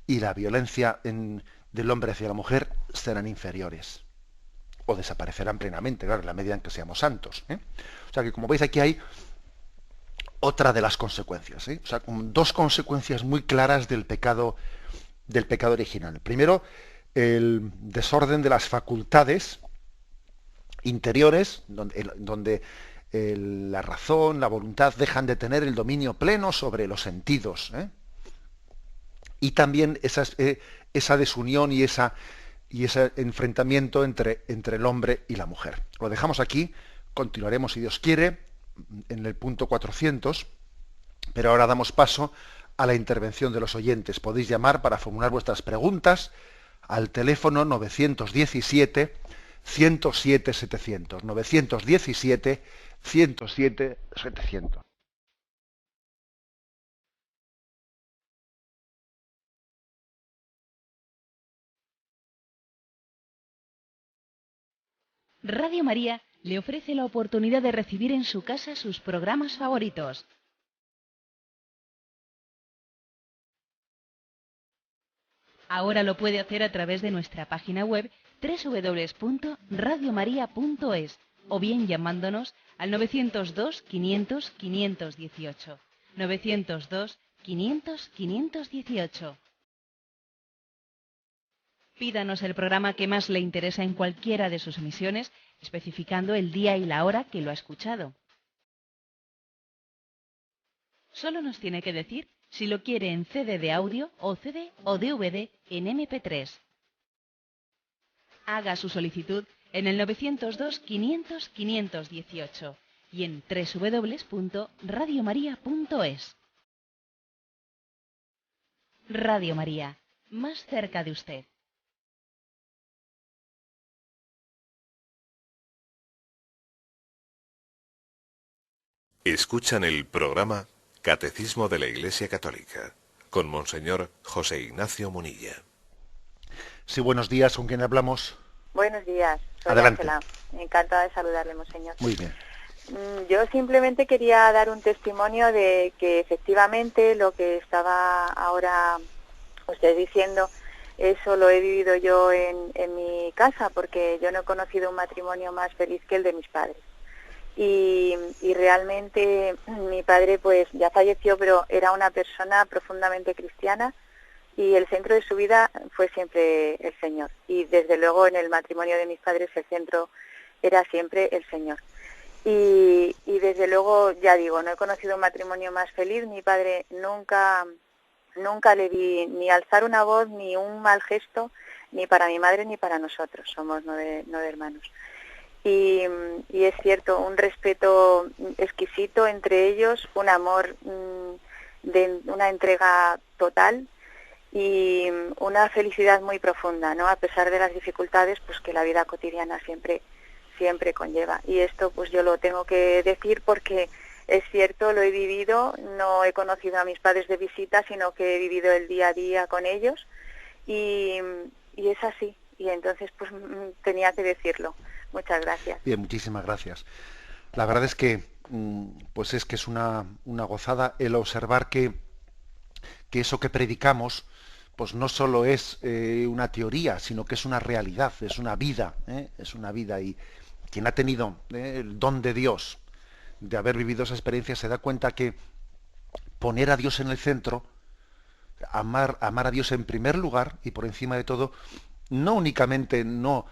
y la violencia del hombre hacia la mujer serán inferiores, o desaparecerán plenamente, claro, en la medida en que seamos santos. O sea que, como veis, aquí hay otra de las consecuencias, o sea, dos consecuencias muy claras del pecado original. Primero, el desorden de las facultades interiores, donde la razón, la voluntad dejan de tener el dominio pleno sobre los sentidos. Y también esa desunión y ese enfrentamiento entre el hombre y la mujer. Lo dejamos aquí, continuaremos, si Dios quiere, en el punto 400, pero ahora damos paso a la intervención de los oyentes. Podéis llamar para formular vuestras preguntas al teléfono 917 107 700, 917 107 700. Radio María le ofrece la oportunidad de recibir en su casa sus programas favoritos. Ahora lo puede hacer a través de nuestra página web www.radiomaria.es o bien llamándonos al 902 500 518. 902 500 518. Pídanos el programa que más le interesa en cualquiera de sus emisiones, especificando el día y la hora que lo ha escuchado. Solo nos tiene que decir si lo quiere en CD de audio o CD o DVD en MP3. Haga su solicitud en el 902 500 518 y en www.radiomaria.es. Radio María, más cerca de usted. Escuchan el programa Catecismo de la Iglesia Católica con Monseñor José Ignacio Munilla. Sí, buenos días, ¿con quién hablamos? Buenos días, soy Adelante. Ángela. Encantada de saludarle, monseñor. Muy bien. Yo simplemente quería dar un testimonio de que efectivamente lo que estaba ahora usted diciendo, eso lo he vivido yo en mi casa, porque yo no he conocido un matrimonio más feliz que el de mis padres. y realmente mi padre pues ya falleció, pero era una persona profundamente cristiana y el centro de su vida fue siempre el Señor. Y desde luego en el matrimonio de mis padres el centro era siempre el Señor. Y desde luego, ya digo, no he conocido un matrimonio más feliz. Mi padre nunca le vi ni alzar una voz, ni un mal gesto, ni para mi madre ni para nosotros. Somos nueve hermanos. Y es cierto, un respeto exquisito entre ellos, un amor, de una entrega total y una felicidad muy profunda, ¿no? A pesar de las dificultades pues que la vida cotidiana siempre conlleva. Y esto pues yo lo tengo que decir porque es cierto, lo he vivido, no he conocido a mis padres de visita, sino que he vivido el día a día con ellos y es así. Y entonces pues tenía que decirlo. Muchas gracias. Bien, muchísimas gracias. La verdad es que pues es que es una gozada el observar que eso que predicamos pues no solo es una teoría, sino que es una realidad, es una vida, es una vida. Y quien ha tenido el don de Dios, de haber vivido esa experiencia, se da cuenta que poner a Dios en el centro, amar a Dios en primer lugar y por encima de todo, no únicamente no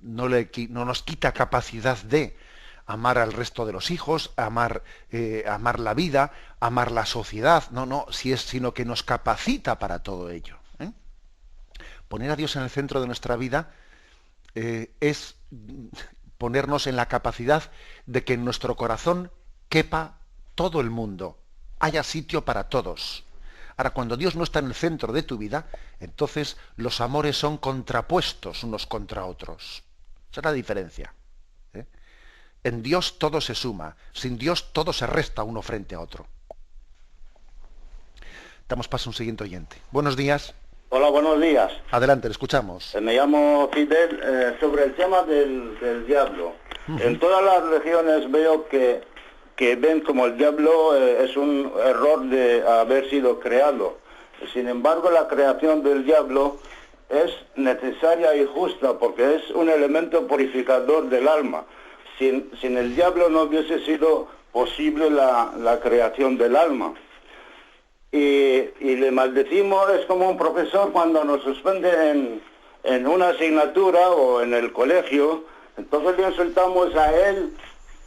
nos quita capacidad de amar al resto de los hijos, amar la vida, amar la sociedad, sino que nos capacita para todo ello. Poner a Dios en el centro de nuestra vida es ponernos en la capacidad de que en nuestro corazón quepa todo el mundo, haya sitio para todos. Ahora, cuando Dios no está en el centro de tu vida, entonces los amores son contrapuestos unos contra otros. Esa es la diferencia. En Dios todo se suma, sin Dios todo se resta uno frente a otro. Damos paso a un siguiente oyente. Buenos días. Hola, buenos días. Adelante, le escuchamos. Me llamo Fidel. Sobre el tema del diablo. En todas las religiones veo que ven como el diablo es un error de haber sido creado. Sin embargo, la creación del diablo es necesaria y justa porque es un elemento purificador del alma. Sin el diablo no hubiese sido posible la creación del alma. Y le maldecimos, es como un profesor cuando nos suspende en una asignatura o en el colegio, entonces le insultamos a él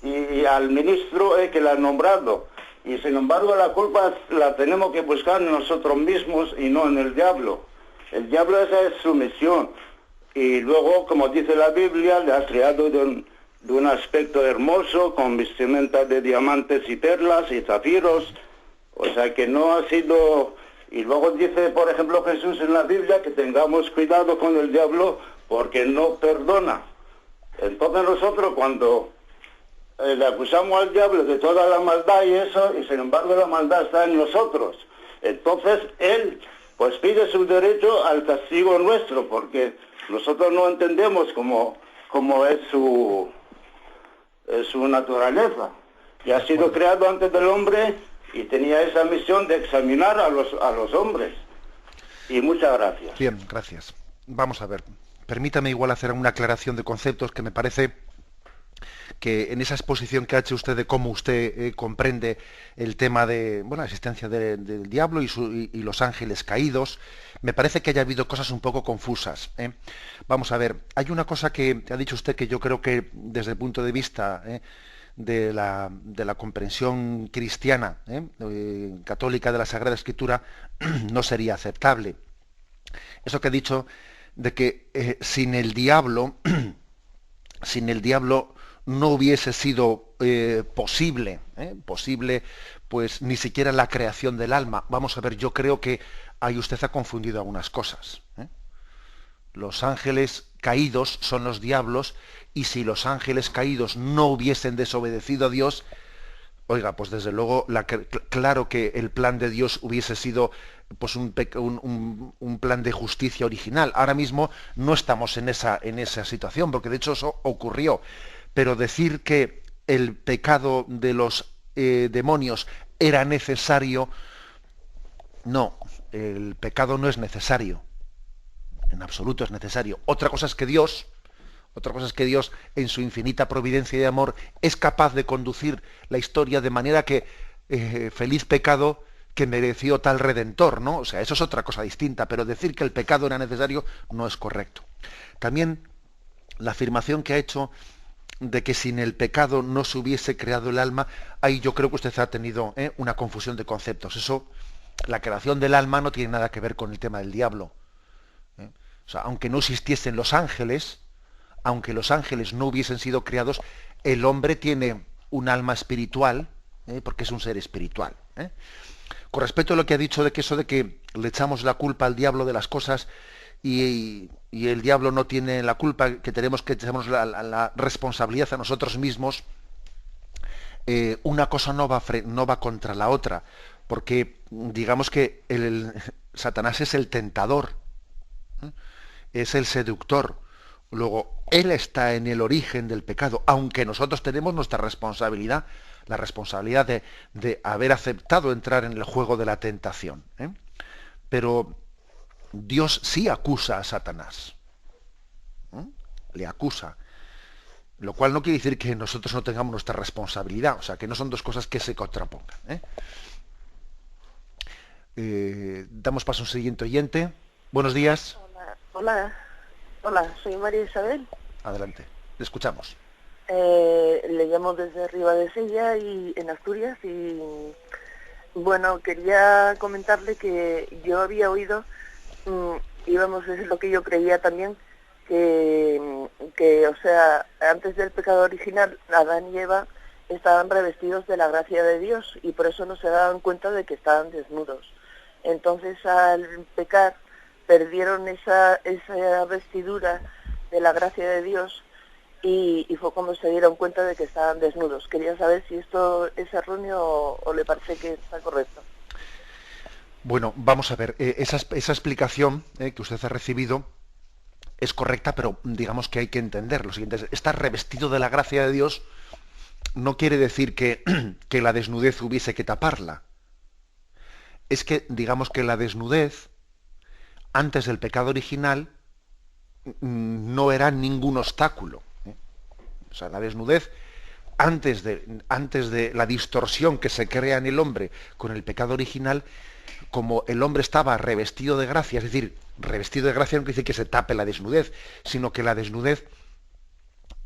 y al ministro que la ha nombrado. Y sin embargo la culpa la tenemos que buscar en nosotros mismos y no en el diablo. El diablo, esa es su misión. Y luego, como dice la Biblia, le ha creado de un aspecto hermoso, con vestimenta de diamantes y perlas y zafiros. O sea que no ha sido... Y luego dice, por ejemplo, Jesús en la Biblia que tengamos cuidado con el diablo porque no perdona. Entonces nosotros cuando le acusamos al diablo de toda la maldad y eso, y sin embargo la maldad está en nosotros. Entonces él pues pide su derecho al castigo nuestro, porque nosotros no entendemos cómo es su naturaleza. Y ha sido creado antes del hombre y tenía esa misión de examinar a los hombres. Y muchas gracias. Bien, gracias. Vamos a ver. Permítame igual hacer una aclaración de conceptos que me parece que en esa exposición que ha hecho usted de cómo usted comprende el tema de la existencia del diablo y los ángeles caídos, me parece que haya habido cosas un poco confusas. Vamos a ver, hay una cosa que ha dicho usted que yo creo que desde el punto de vista de la comprensión cristiana, católica de la Sagrada Escritura, no sería aceptable. Eso que ha dicho de que sin el diablo no hubiese sido posible pues ni siquiera la creación del alma. Vamos a ver, yo creo que ahí usted ha confundido algunas cosas. Los ángeles caídos son los diablos, y si los ángeles caídos no hubiesen desobedecido a Dios, oiga, pues desde luego claro que el plan de Dios hubiese sido pues un plan de justicia original. Ahora mismo no estamos en esa situación, porque de hecho eso ocurrió. Pero decir que el pecado de los demonios era necesario, no, el pecado no es necesario. En absoluto es necesario. Otra cosa es que Dios Otra cosa es que Dios, en su infinita providencia y amor, es capaz de conducir la historia de manera que feliz pecado que mereció tal redentor, ¿no? O sea, eso es otra cosa distinta, pero decir que el pecado era necesario no es correcto. También la afirmación que ha hecho de que sin el pecado no se hubiese creado el alma, ahí yo creo que usted ha tenido una confusión de conceptos. Eso, la creación del alma no tiene nada que ver con el tema del diablo. O sea, aunque no existiesen los ángeles, aunque los ángeles no hubiesen sido creados, el hombre tiene un alma espiritual, porque es un ser espiritual. Con respecto a lo que ha dicho de que eso de que le echamos la culpa al diablo de las cosas y el diablo no tiene la culpa, que tenemos que echarnos la responsabilidad a nosotros mismos, una cosa no va contra la otra, porque digamos que Satanás es el tentador, es el seductor. Luego, él está en el origen del pecado, aunque nosotros tenemos nuestra responsabilidad, la responsabilidad de haber aceptado entrar en el juego de la tentación. Pero Dios sí acusa a Satanás. Le acusa. Lo cual no quiere decir que nosotros no tengamos nuestra responsabilidad, o sea, que no son dos cosas que se contrapongan. Damos paso a un siguiente oyente. Buenos días. Hola, soy María Isabel. Adelante, le escuchamos. Le llamo desde Ribadesella y en Asturias y bueno, quería comentarle que yo había oído, es lo que yo creía también, que o sea, antes del pecado original, Adán y Eva estaban revestidos de la gracia de Dios y por eso no se daban cuenta de que estaban desnudos. Entonces al pecar perdieron esa vestidura de la gracia de Dios y fue cuando se dieron cuenta de que estaban desnudos. Quería saber si esto es erróneo o le parece que está correcto. Bueno, vamos a ver, esa explicación que usted ha recibido es correcta, pero digamos que hay que entender lo siguiente. Estar revestido de la gracia de Dios no quiere decir que la desnudez hubiese que taparla. Es que, digamos que la desnudez, antes del pecado original, no era ningún obstáculo. O sea, la desnudez, antes de la distorsión que se crea en el hombre con el pecado original, como el hombre estaba revestido de gracia, es decir, revestido de gracia no quiere decir que se tape la desnudez, sino que la desnudez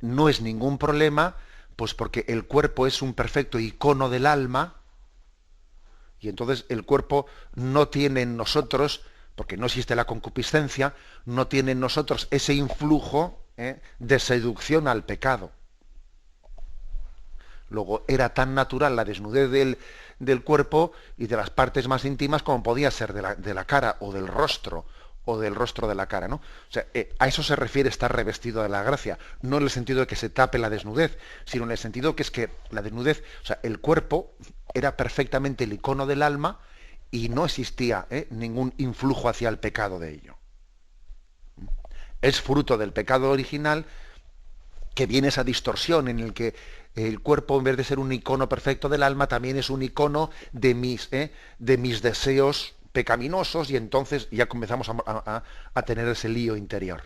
no es ningún problema, pues porque el cuerpo es un perfecto icono del alma, y entonces el cuerpo no tiene en nosotros, porque no existe la concupiscencia, no tiene en nosotros ese influjo de seducción al pecado. Luego era tan natural la desnudez del cuerpo y de las partes más íntimas como podía ser de la cara o del rostro de la cara, ¿no? O sea, a eso se refiere estar revestido de la gracia, no en el sentido de que se tape la desnudez, sino en el sentido que es que la desnudez, o sea, el cuerpo era perfectamente el icono del alma y no existía ningún influjo hacia el pecado de ello. Es fruto del pecado original que viene esa distorsión en el que el cuerpo, en vez de ser un icono perfecto del alma, también es un icono de mis deseos pecaminosos, y entonces ya comenzamos a tener ese lío interior.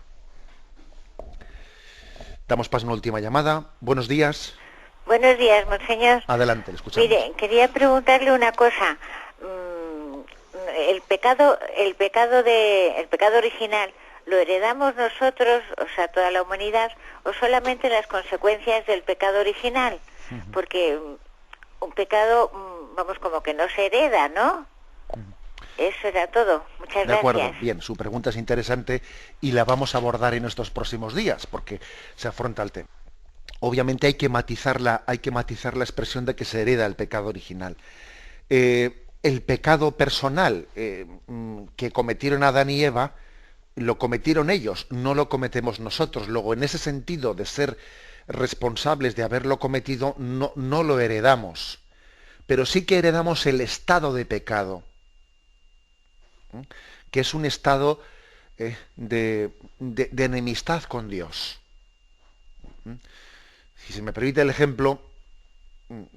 Damos paso a una última llamada. Buenos días. Buenos días, monseñor. Adelante, le escuchamos. Mire, quería preguntarle una cosa. El pecado original, ¿lo heredamos nosotros, o sea, toda la humanidad, o solamente las consecuencias del pecado original? Uh-huh. Porque un pecado, vamos, como que no se hereda, ¿no? Uh-huh. Eso era todo. Muchas gracias. De acuerdo, bien, su pregunta es interesante y la vamos a abordar en estos próximos días, porque se afronta el tema. Obviamente hay que matizar la expresión de que se hereda el pecado original. El pecado personal que cometieron Adán y Eva, lo cometieron ellos, no lo cometemos nosotros. Luego, en ese sentido de ser responsables de haberlo cometido, no lo heredamos. Pero sí que heredamos el estado de pecado, que es un estado de enemistad con Dios. Si se me permite el ejemplo,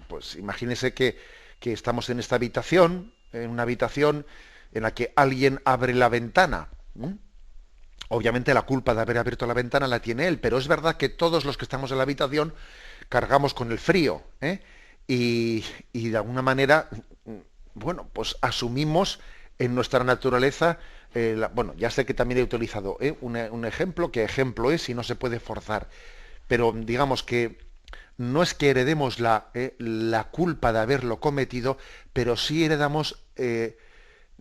pues imagínese que estamos en esta habitación, en una habitación en la que alguien abre la ventana, Obviamente la culpa de haber abierto la ventana la tiene él, pero es verdad que todos los que estamos en la habitación cargamos con el frío, ¿eh? Y de alguna manera, bueno, pues asumimos en nuestra naturaleza, bueno, ya sé que también he utilizado un ejemplo, que ejemplo es y no se puede forzar, pero digamos que no es que heredemos la culpa de haberlo cometido, pero sí heredamos,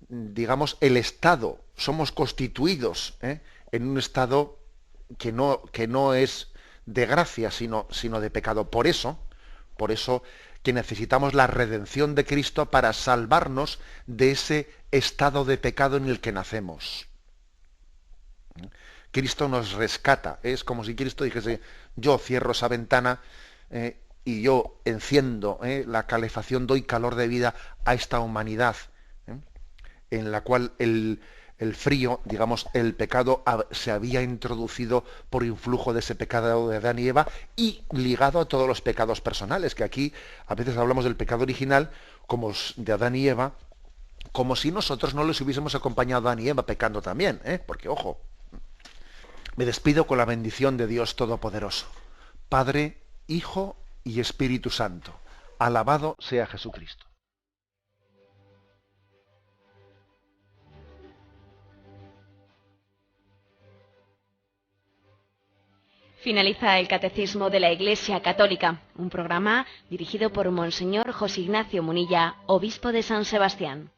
digamos, el estado, somos constituidos en un estado que no es de gracia, sino de pecado. Por eso que necesitamos la redención de Cristo para salvarnos de ese estado de pecado en el que nacemos. Cristo nos rescata. Es como si Cristo dijese, yo cierro esa ventana y yo enciendo la calefacción, doy calor de vida a esta humanidad, en la cual el frío, digamos, el pecado se había introducido por influjo de ese pecado de Adán y Eva y ligado a todos los pecados personales, que aquí a veces hablamos del pecado original como de Adán y Eva, como si nosotros no les hubiésemos acompañado a Adán y Eva pecando también, porque ojo, me despido con la bendición de Dios Todopoderoso, Padre, Hijo y Espíritu Santo. Alabado sea Jesucristo. Finaliza el Catecismo de la Iglesia Católica, un programa dirigido por Monseñor José Ignacio Munilla, obispo de San Sebastián.